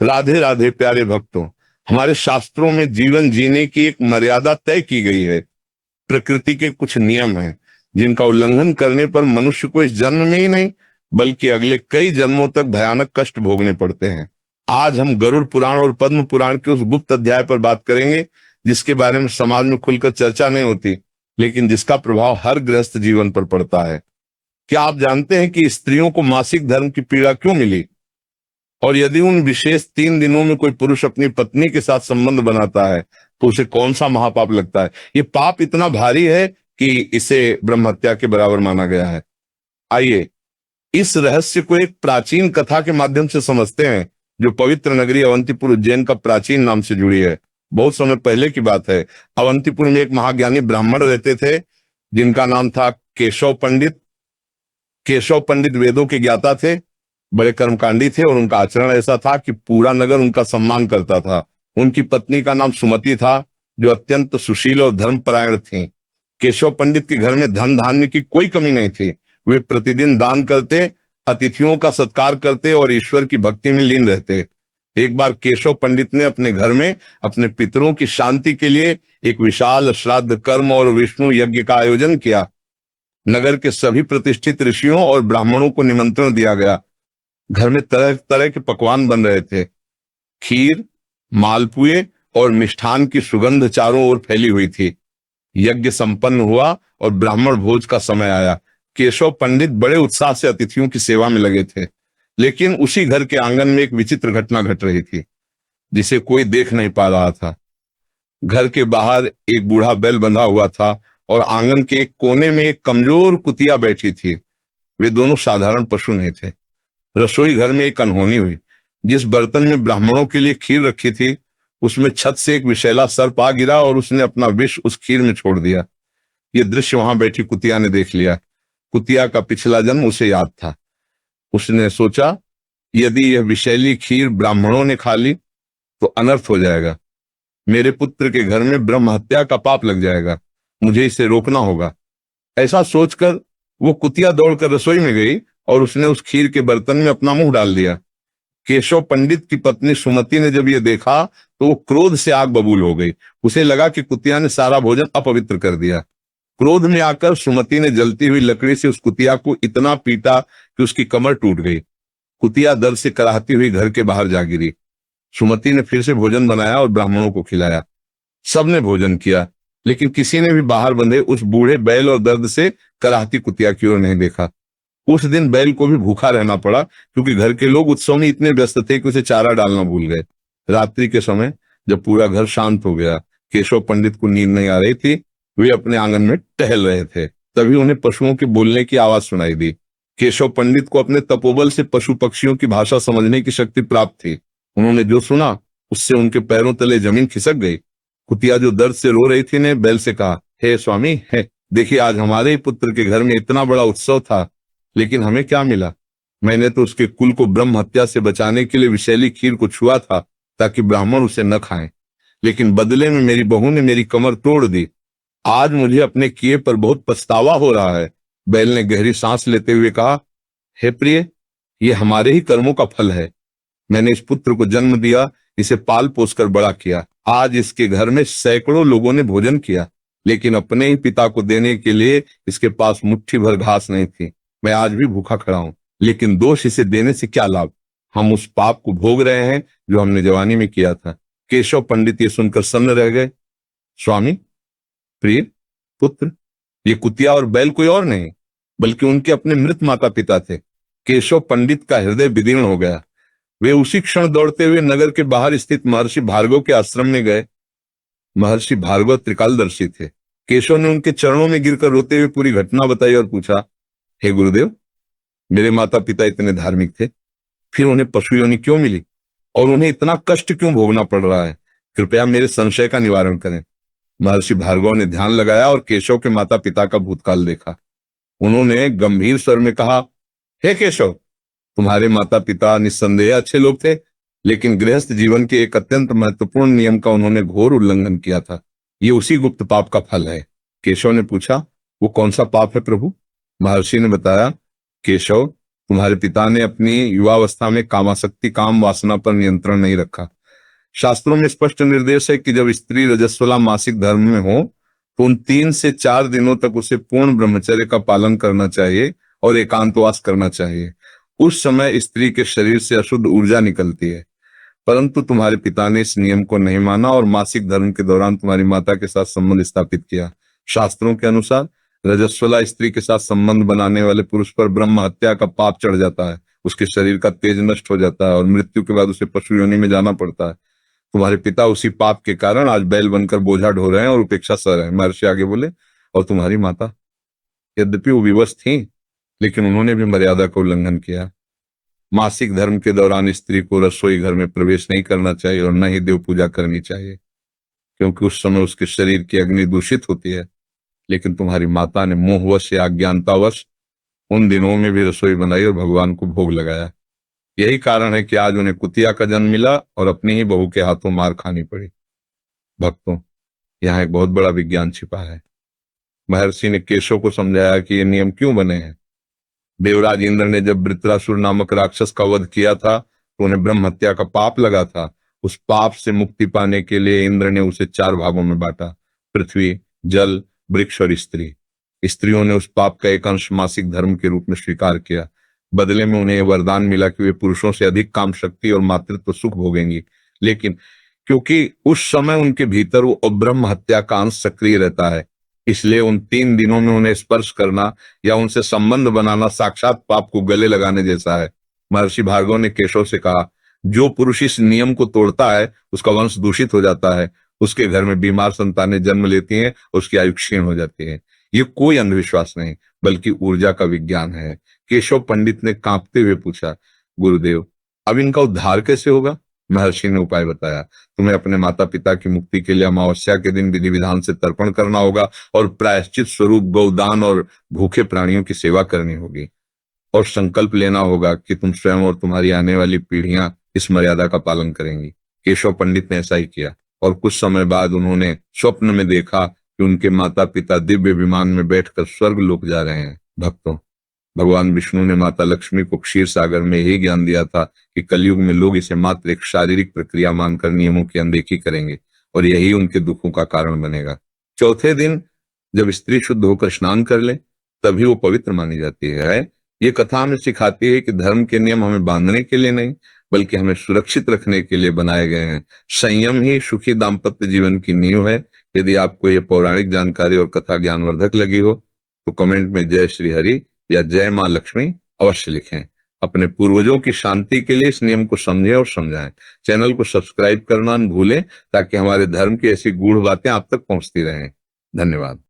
राधे राधे प्यारे भक्तों, हमारे शास्त्रों में जीवन जीने की एक मर्यादा तय की गई है। प्रकृति के कुछ नियम हैं जिनका उल्लंघन करने पर मनुष्य को इस जन्म में ही नहीं बल्कि अगले कई जन्मों तक भयानक कष्ट भोगने पड़ते हैं। आज हम गरुड़ पुराण और पद्म पुराण के उस गुप्त अध्याय पर बात करेंगे जिसके बारे में समाज में खुलकर चर्चा नहीं होती, लेकिन जिसका प्रभाव हर गृहस्थ जीवन पर पड़ता है। क्या आप जानते हैं कि स्त्रियों को मासिक धर्म की पीड़ा क्यों मिली? और यदि उन विशेष 3 दिनों में कोई पुरुष अपनी पत्नी के साथ संबंध बनाता है तो उसे कौन सा महापाप लगता है? ये पाप इतना भारी है कि इसे ब्रह्म हत्या के बराबर माना गया है। आइए इस रहस्य को एक प्राचीन कथा के माध्यम से समझते हैं जो पवित्र नगरी अवंतीपुर उज्जैन का प्राचीन नाम से जुड़ी है। बहुत समय पहले की बात है। अवंतीपुर में एक महाज्ञानी ब्राह्मण रहते थे जिनका नाम था केशव पंडित। केशव पंडित वेदों के ज्ञाता थे, बड़े कर्मकांडी थे और उनका आचरण ऐसा था कि पूरा नगर उनका सम्मान करता था। उनकी पत्नी का नाम सुमति था जो अत्यंत सुशील और धर्मपरायण थी। केशव पंडित के घर में धन धान्य की कोई कमी नहीं थी। वे प्रतिदिन दान करते, अतिथियों का सत्कार करते और ईश्वर की भक्ति में लीन रहते। एक बार केशव पंडित ने अपने घर में अपने पितरों की शांति के लिए एक विशाल श्राद्ध कर्म और विष्णु यज्ञ का आयोजन किया। नगर के सभी प्रतिष्ठित ऋषियों और ब्राह्मणों को निमंत्रण दिया गया। घर में तरह तरह के पकवान बन रहे थे। खीर, मालपुए और मिष्ठान की सुगंध चारों ओर फैली हुई थी। यज्ञ संपन्न हुआ और ब्राह्मण भोज का समय आया। केशव पंडित बड़े उत्साह से अतिथियों की सेवा में लगे थे, लेकिन उसी घर के आंगन में एक विचित्र घटना घट रही थी जिसे कोई देख नहीं पा रहा था। घर के बाहर एक बूढ़ा बैल बंधा हुआ था और आंगन के एक कोने में एक कमजोर कुतिया बैठी थी। वे दोनों साधारण पशु नहीं थे। रसोई घर में एक अनहोनी हुई। जिस बर्तन में ब्राह्मणों के लिए खीर रखी थी उसमें छत से एक विषैला सर्प आ गिरा और उसने अपना विष उस खीर में छोड़ दिया। यह दृश्य वहां बैठी कुतिया ने देख लिया। कुतिया का पिछला जन्म उसे याद था। उसने सोचा, यदि यह विषैली खीर ब्राह्मणों ने खा ली तो अनर्थ हो जाएगा। मेरे पुत्र के घर में ब्रह्म हत्या का पाप लग जाएगा। मुझे इसे रोकना होगा। ऐसा सोचकर वो कुतिया दौड़कर रसोई में गई और उसने उस खीर के बर्तन में अपना मुंह डाल दिया। केशव पंडित की पत्नी सुमति ने जब ये देखा तो वो क्रोध से आग बबूल हो गई। उसे लगा कि कुतिया ने सारा भोजन अपवित्र कर दिया। क्रोध में आकर सुमति ने जलती हुई लकड़ी से उस कुतिया को इतना पीटा कि उसकी कमर टूट गई। कुतिया दर्द से कराहती हुई घर के बाहर जा गिरी। सुमति ने फिर से भोजन बनाया और ब्राह्मणों को खिलाया। सबने भोजन किया, लेकिन किसी ने भी बाहर बंधे उस बूढ़े बैल और दर्द से कराहती कुतिया की ओर नहीं देखा। उस दिन बैल को भी भूखा रहना पड़ा क्योंकि घर के लोग उत्सव में इतने व्यस्त थे कि उसे चारा डालना भूल गए। रात्रि के समय जब पूरा घर शांत हो गया, केशव पंडित को नींद नहीं आ रही थी। वे अपने आंगन में टहल रहे थे। तभी उन्हें पशुओं के बोलने की आवाज सुनाई दी। केशव पंडित को अपने तपोबल से पशु पक्षियों की भाषा समझने की शक्ति प्राप्त थी। उन्होंने जो सुना उससे उनके पैरों तले जमीन खिसक गई। कुतिया जो दर्द से रो रही थी ने बैल से कहा, हे स्वामी, है देखिए, आज हमारे ही पुत्र के घर में इतना बड़ा उत्सव था, लेकिन हमें क्या मिला? मैंने तो उसके कुल को ब्रह्म हत्या से बचाने के लिए विषैली खीर को छुआ था ताकि ब्राह्मण उसे न खाएं, लेकिन बदले में मेरी बहू ने मेरी कमर तोड़ दी। आज मुझे अपने किए पर बहुत पछतावा हो रहा है। बैल ने गहरी सांस लेते हुए कहा, हे प्रिय, ये हमारे ही कर्मों का फल है। मैंने इस पुत्र को जन्म दिया, इसे पाल पोस कर बड़ा किया। आज इसके घर में सैकड़ों लोगों ने भोजन किया, लेकिन अपने ही पिता को देने के लिए इसके पास मुट्ठी भर घास नहीं थी। मैं आज भी भूखा खड़ा हूं, लेकिन दोष इसे देने से क्या लाभ? हम उस पाप को भोग रहे हैं जो हमने जवानी में किया था। केशव पंडित ये सुनकर सन्न रह गए। स्वामी, प्रिय पुत्र, ये कुतिया और बैल कोई और नहीं बल्कि उनके अपने मृत माता पिता थे। केशव पंडित का हृदय विदीर्ण हो गया। वे उसी क्षण दौड़ते हुए नगर के बाहर स्थित महर्षि भार्गव के आश्रम में गए। महर्षि भार्गव त्रिकालदर्शी थे। केशव ने उनके चरणों में गिरकर रोते हुए पूरी घटना बताई और पूछा, हे गुरुदेव, मेरे माता पिता इतने धार्मिक थे, फिर उन्हें पशु योनि क्यों मिली और उन्हें इतना कष्ट क्यों भोगना पड़ रहा है? कृपया मेरे संशय का निवारण करें। महर्षि भार्गव ने ध्यान लगाया और केशव के माता पिता का भूतकाल देखा। उन्होंने गंभीर स्वर में कहा, हे केशव, तुम्हारे माता पिता निस्संदेह अच्छे लोग थे, लेकिन गृहस्थ जीवन के एक अत्यंत महत्वपूर्ण नियम का उन्होंने घोर उल्लंघन किया था। ये उसी गुप्त पाप का फल है। केशव ने पूछा, वो कौन सा पाप है प्रभु? महर्षि ने बताया, केशव, तुम्हारे पिता ने अपनी युवावस्था में कामासक्ति काम वासना पर नियंत्रण नहीं रखा। शास्त्रों में स्पष्ट निर्देश है कि जब स्त्री रजस्वला मासिक धर्म में हो तो उन 3 से 4 दिनों तक उसे पूर्ण ब्रह्मचर्य का पालन करना चाहिए और एकांतवास करना चाहिए। उस समय स्त्री के शरीर से अशुद्ध ऊर्जा निकलती है। परंतु तुम्हारे पिता ने इस नियम को नहीं माना और मासिक धर्म के दौरान तुम्हारी माता के साथ संबंध स्थापित किया। शास्त्रों के अनुसार रजस्वला स्त्री के साथ संबंध बनाने वाले पुरुष पर ब्रह्म हत्या का पाप चढ़ जाता है, उसके शरीर का तेज नष्ट हो जाता है और मृत्यु के बाद उसे पशु योनि में जाना पड़ता है। तुम्हारे पिता उसी पाप के कारण आज बैल बनकर बोझा ढो रहे हैं और उपेक्षा सह रहे हैं। महर्षि आगे बोले, और तुम्हारी माता, यद्यपि वो विवश थी, लेकिन उन्होंने भी मर्यादा का उल्लंघन किया। मासिक धर्म के दौरान स्त्री को रसोई घर में प्रवेश नहीं करना चाहिए और न ही देव पूजा करनी चाहिए, क्योंकि उस समय उसके शरीर की अग्नि दूषित होती है। लेकिन तुम्हारी माता ने मोहवश या अज्ञानतावश उन दिनों में भी रसोई बनाई और भगवान को भोग लगाया। यही कारण है कि आज उन्हें कुतिया का जन्म मिला और अपनी ही बहू के हाथों मार खानी पड़ी। भक्तों, यहाँ एक बहुत बड़ा विज्ञान छिपा है। महर्षि ने केशव को समझाया कि ये नियम क्यों बने हैं। देवराज इंद्र ने जब वृत्रासुर नामक राक्षस का वध किया था तो उन्हें ब्रह्म हत्या का पाप लगा था। उस पाप से मुक्ति पाने के लिए इंद्र ने उसे 4 भागों में बांटा, पृथ्वी, जल, वृक्ष और स्त्री। स्त्रियों ने उस पाप का एक अंश मासिक धर्म के रूप में स्वीकार किया। बदले में उन्हें वरदान मिला कि वे पुरुषों से अधिक काम शक्ति और मातृत्व सुख भोगेंगी। लेकिन क्योंकि उस समय उनके भीतर वो ब्रह्म हत्या का अंश सक्रिय रहता है, इसलिए उन 3 दिनों में उन्हें स्पर्श करना या उनसे संबंध बनाना साक्षात पाप को गले लगाने जैसा है। महर्षि भार्गव ने केशव से कहा, जो पुरुष इस नियम को तोड़ता है उसका वंश दूषित हो जाता है, उसके घर में बीमार संतानें जन्म लेती हैं और उसकी आयु क्षीण हो जाती है। ये कोई अंधविश्वास नहीं बल्कि ऊर्जा का विज्ञान है। केशव पंडित ने कांपते हुए पूछा, गुरुदेव, अब इनका उद्धार कैसे होगा? महर्षि ने उपाय बताया, तुम्हें अपने माता पिता की मुक्ति के लिए अमावस्या के दिन विधि विधान से तर्पण करना होगा और प्रायश्चित स्वरूप गौदान और भूखे प्राणियों की सेवा करनी होगी और संकल्प लेना होगा कि तुम स्वयं और तुम्हारी आने वाली पीढ़ियां इस मर्यादा का पालन करेंगी। केशव पंडित ने ऐसा ही किया और कुछ समय बाद उन्होंने स्वप्न में देखा कि उनके माता पिता दिव्य विमान में बैठकर स्वर्ग लोक जा रहे हैं। भक्तों, भगवान विष्णु ने माता लक्ष्मी को क्षीर सागर में यही ज्ञान दिया था कि कलयुग में लोग इसे मात्र एक शारीरिक प्रक्रिया मानकर नियमों की अनदेखी करेंगे और यही उनके दुखों का कारण बनेगा। चौथे दिन जब स्त्री शुद्ध होकर स्नान कर ले तभी वो पवित्र मानी जाती है। ये कथा हमें सिखाती है कि धर्म के नियम हमें बांधने के लिए नहीं बल्कि हमें सुरक्षित रखने के लिए बनाए गए हैं। संयम ही सुखी दाम्पत्य जीवन की नींव है। यदि आपको ये पौराणिक जानकारी और कथा ज्ञानवर्धक लगी हो तो कमेंट में जय श्री हरि या जय मां लक्ष्मी अवश्य लिखें। अपने पूर्वजों की शांति के लिए इस नियम को समझें और समझाएं। चैनल को सब्सक्राइब करना न भूलें ताकि हमारे धर्म की ऐसी गूढ़ बातें आप तक पहुंचती रहें। धन्यवाद।